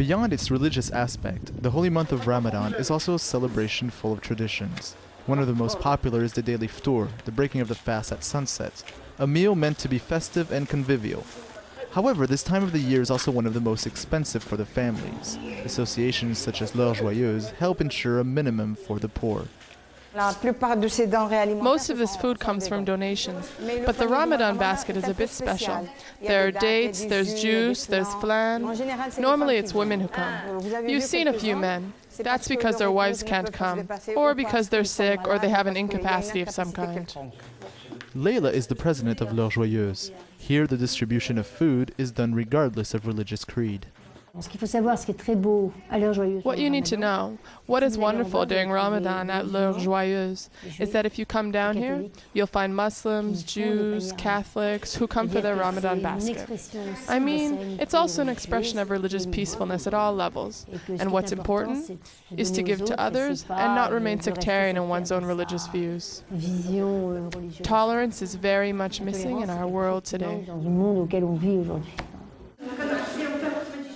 Beyond its religious aspect, the holy month of Ramadan is also a celebration full of traditions. One of the most popular is the daily Ftour, the breaking of the fast at sunset, a meal meant to be festive and convivial. However, this time of the year is also one of the most expensive for the families. Associations such as joyeuse help ensure a minimum for the poor. Most of this food comes from donations, but the Ramadan basket is a bit special. There are dates, there's juice, there's flan. Normally it's women who come. You've seen a few men. That's because their wives can't come, or because they're sick or they have an incapacity of some kind. Leila is the president of Les Joyeuses. Here the distribution of food is done regardless of religious creed. What you need to know, what is wonderful during Ramadan at Les Joyeuses, is that if you come down here, you'll find Muslims, Jews, Catholics who come for their Ramadan basket. I mean, it's also an expression of religious peacefulness at all levels, and what's important is to give to others and not remain sectarian in one's own religious views. Tolerance is very much missing in our world today.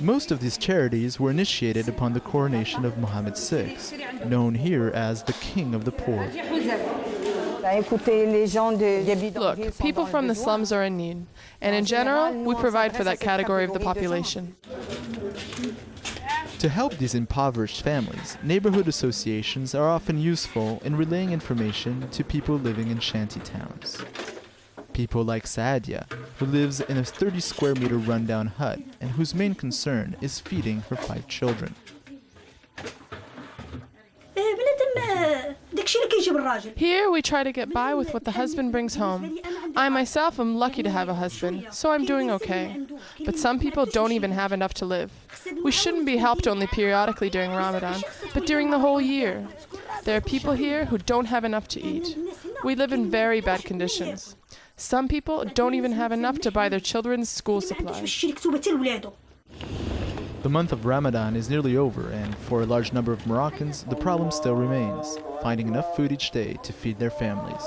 Most of these charities were initiated upon the coronation of Mohammed VI, known here as the King of the Poor. Look, people from the slums are in need, and in general, we provide for that category of the population. To help these impoverished families, neighborhood associations are often useful in relaying information to people living in shanty towns. People like Saadia, who lives in a 30-square-meter rundown hut and whose main concern is feeding her 5 children. Here we try to get by with what the husband brings home. I myself am lucky to have a husband, so I'm doing okay. But some people don't even have enough to live. We shouldn't be helped only periodically during Ramadan, but during the whole year. There are people here who don't have enough to eat. We live in very bad conditions. Some people don't even have enough to buy their children's school supplies. The month of Ramadan is nearly over, and for a large number of Moroccans, the problem still remains, finding enough food each day to feed their families.